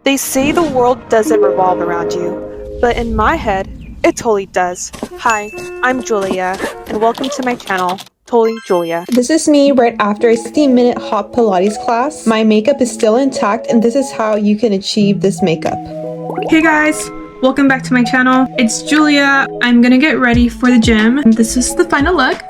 They say the world doesn't revolve around you, but in my head, it totally does. Hi, I'm Julia, and welcome to my channel, Totally Julia. This is me right after a 60-minute hot Pilates class. My makeup is still intact, and this is how you can achieve this makeup. Hey guys, welcome back to my channel. It's Julia. I'm gonna get ready for the gym. This is the final look.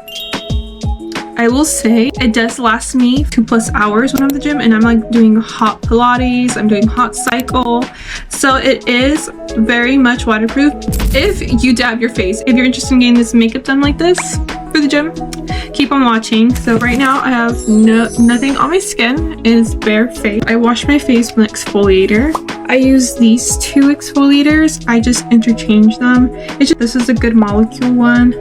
I will say it does last me 2+ hours when I'm at the gym, and I'm like doing hot Pilates, I'm doing hot cycle, so it is very much waterproof if you dab your face. If you're interested in getting this makeup done like this for the gym, keep on watching. So right now I have nothing on my skin. It is bare face. I wash my face with an exfoliator. I use these two exfoliators. I just interchange them. This is a good molecule one,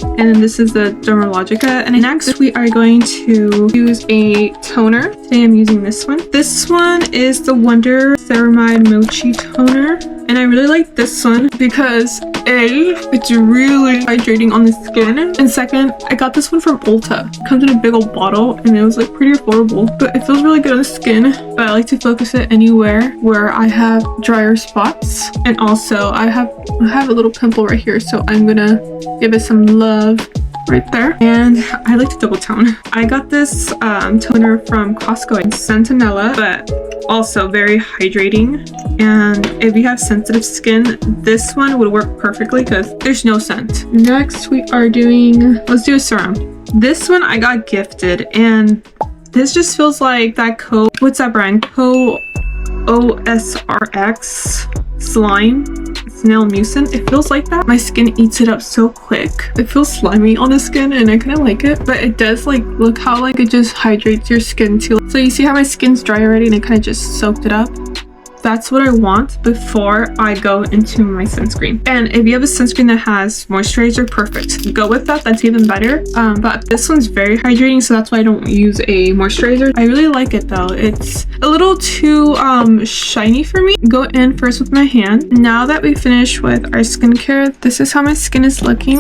and then this is the Dermalogica. And next we are going to use a toner. Today I'm using this one. This one is the Wonder Ceramide Mochi toner, and I really like this one because A, it's really hydrating on the skin, and second, I got this one from Ulta. It comes in a big old bottle and it was like pretty affordable, but it feels really good on the skin. But I like to focus it anywhere where I have drier spots, and also I have a little pimple right here, so I'm gonna give it some love right there. And I like to double tone. I got this toner from Costco in Centella, but also very hydrating, and if you have sensitive skin, this one would work perfectly because there's no scent. Next we are doing, let's do a serum. This one I got gifted, and this just feels like that what's that brand? OSRX slime snail mucin. It feels like that. My skin eats it up so quick. It feels slimy on the skin, and I kind of like it, but it does like, look how like it just hydrates your skin too. So you see how my skin's dry already, and it kind of just soaked it up. That's what I want before I go into my sunscreen. And if you have a sunscreen that has moisturizer, perfect. Go with that. That's even better. But this one's very hydrating, so that's why I don't use a moisturizer. I really like it though. It's a little too shiny for me. Go in first with my hand. Now that we finish with our skincare, this is how my skin is looking.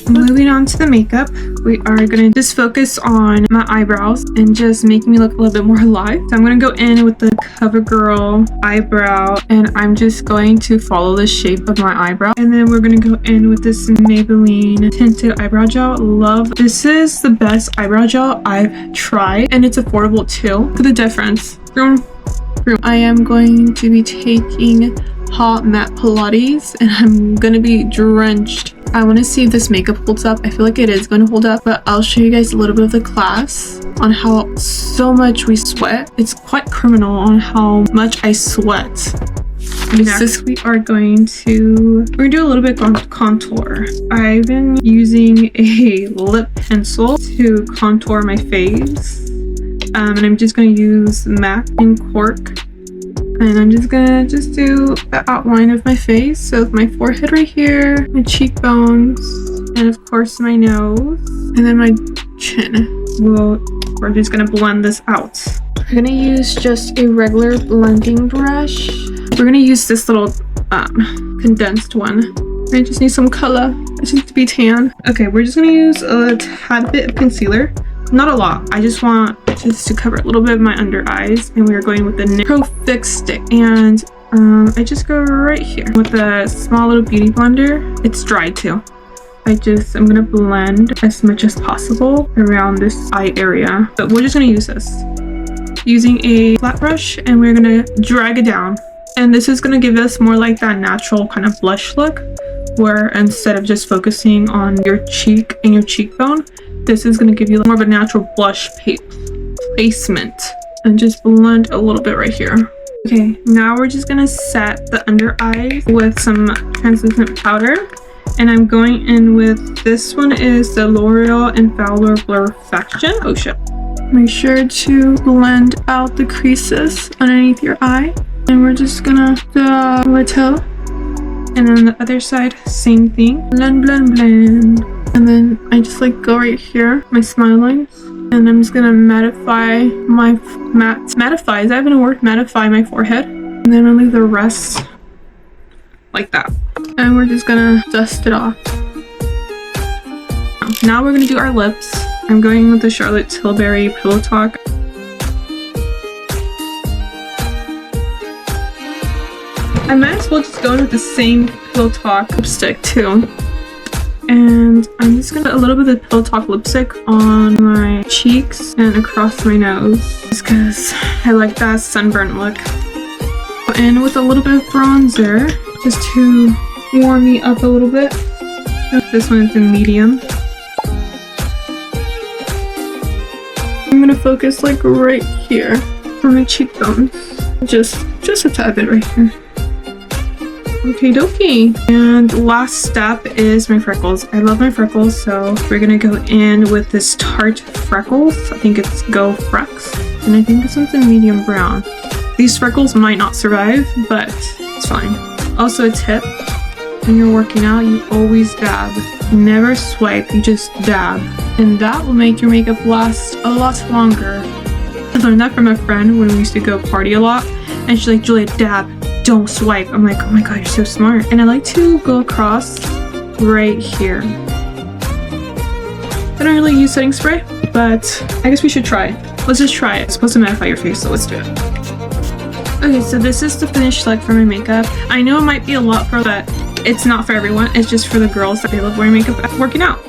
Moving on to the makeup, we are going to just focus on my eyebrows and just making me look a little bit more alive. So I'm going to go in with the CoverGirl eyebrow, and I'm just going to follow the shape of my eyebrow. And then we're going to go in with this Maybelline Tinted eyebrow gel. Love. This is the best eyebrow gel I've tried, and it's affordable too. Look at the difference. I am going to be taking hot matte Pilates, and I'm going to be drenched. I want to see if this makeup holds up. I feel like it is going to hold up, but I'll show you guys a little bit of the class on how so much we sweat. It's quite criminal on how much I sweat. Next we are going to do a little bit on contour. I've been using a lip pencil to contour my face, and I'm just going to use MAC and Cork. And I'm just gonna do the outline of my face. So my forehead right here, my cheekbones, and of course my nose, and then my chin. We're just gonna blend this out. I'm gonna use just a regular blending brush. We're gonna use this little condensed one. I just need some color. I just need to be tan. Okay, we're just gonna use a tad bit of concealer. Not a lot. I just want to cover a little bit of my under eyes, and we are going with the Pro Fix stick, and I just go right here with a small little beauty blender. It's dry too. I'm gonna blend as much as possible around this eye area, but we're just gonna use this using a flat brush, and we're gonna drag it down, and this is gonna give us more like that natural kind of blush look, where instead of just focusing on your cheek and your cheekbone, this is going to give you more of a natural blush placement. And just blend a little bit right here. Okay, now we're just going to set the under eyes with some translucent powder. And I'm going in with, this one is the L'Oreal Infallible Blurfaction. Oh shit. Make sure to blend out the creases underneath your eye. And we're just going to do a little. And then the other side, same thing. Blend, blend, blend. And then I just like go right here, my smile lines, and I'm just gonna mattify my mattify. Is that even a word? Mattify my forehead, and then I'll leave the rest like that. And we're just gonna dust it off. Now we're gonna do our lips. I'm going with the Charlotte Tilbury Pillow Talk. I might as well just go in with the same Pillow Talk lipstick too. And I'm just gonna put a little bit of Pillow Talk lipstick on my cheeks and across my nose, just because I like that sunburn look. And with a little bit of bronzer, just to warm me up a little bit. This one is in medium. I'm gonna focus like right here on my cheekbones. Just a tad bit right here. Okay, dokie. And last step is my freckles. I love my freckles, so we're gonna go in with this Tarte Freckles. I think it's Go Frex. And I think this one's in medium brown. These freckles might not survive, but it's fine. Also a tip, when you're working out, you always dab. Never swipe, you just dab. And that will make your makeup last a lot longer. I learned that from a friend when we used to go party a lot. And she's like, Julia, dab, don't swipe. I'm like, oh my god, you're so smart. And I like to go across right here. I don't really use setting spray, but I guess we should try it. Let's just try it. It's supposed to mattify your face, so let's do it. Okay, so this is the finished look for my makeup. I know it might be a lot for that. It's not for everyone. It's just for the girls that they love wearing makeup after working out.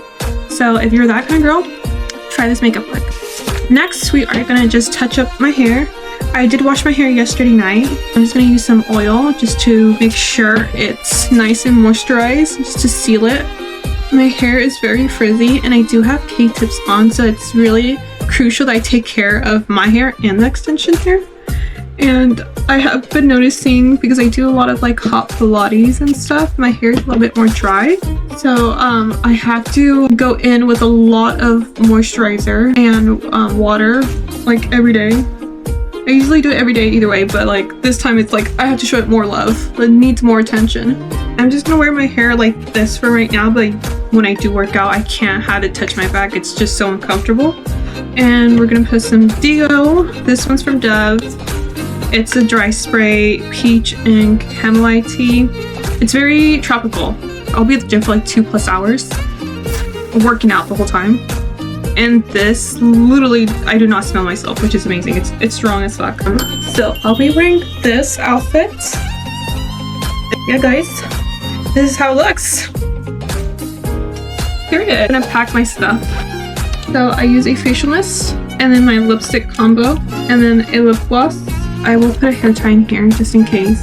So if you're that kind of girl, try this makeup look. Next, we are gonna just touch up my hair. I did wash my hair yesterday night. I'm just gonna use some oil just to make sure it's nice and moisturized, just to seal it. My hair is very frizzy and I do have K-tips on, so it's really crucial that I take care of my hair and the extension hair. And I have been noticing, because I do a lot of like hot Pilates and stuff, my hair is a little bit more dry. So I have to go in with a lot of moisturizer and water like every day. I usually do it every day either way, but like this time it's like I have to show it more love. It needs more attention. I'm just gonna wear my hair like this for right now, but when I do work out, I can't have it touch my back. It's just so uncomfortable. And we're gonna put some Deo. This one's from Dove. It's a dry spray, peach and chamomile tea. It's very tropical. I'll be at the gym for like 2+ hours, working out the whole time. And this, literally, I do not smell myself, which is amazing. It's strong as fuck. So I'll be wearing this outfit. Yeah, guys, this is how it looks. Period. I'm gonna pack my stuff. So I use a facial mist, and then my lipstick combo, and then a lip gloss. I will put a hair tie in here just in case.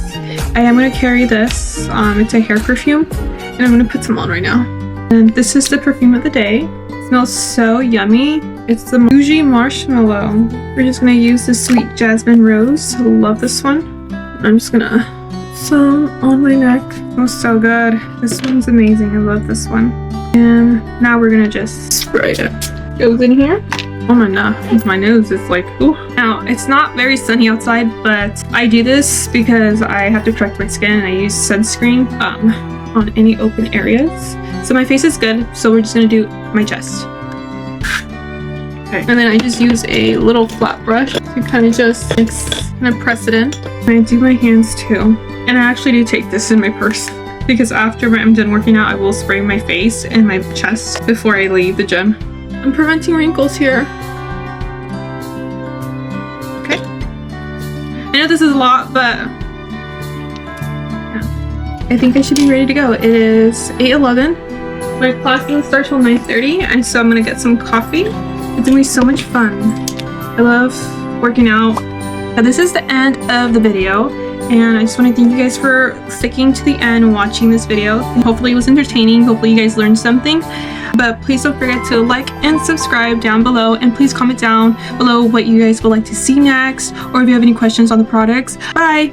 I am going to carry this. It's a hair perfume, and I'm going to put some on right now. And this is the perfume of the day. It smells so yummy. It's the Mochi Marshmallow. We're just going to use the Sweet Jasmine Rose. I love this one. I'm just going to put some on my neck. It smells so good. This one's amazing. I love this one. And now we're going to just spray it. Goes in here. Oh my god, my nose is like, ooh. Now, it's not very sunny outside, but I do this because I have to protect my skin and I use sunscreen on any open areas. So my face is good, so we're just gonna do my chest. Okay. And then I just use a little flat brush to kind of just kind of press it in. And I do my hands too. And I actually do take this in my purse because after I'm done working out, I will spray my face and my chest before I leave the gym. I'm preventing wrinkles here. Okay. I know this is a lot, but yeah. I think I should be ready to go. It is 8:11. My class doesn't start till 9:30, and so I'm gonna get some coffee. It's gonna be so much fun. I love working out. Now, this is the end of the video, and I just want to thank you guys for sticking to the end and watching this video. Hopefully it was entertaining. Hopefully you guys learned something. But please don't forget to like and subscribe down below, and please comment down below what you guys would like to see next, or if you have any questions on the products. Bye!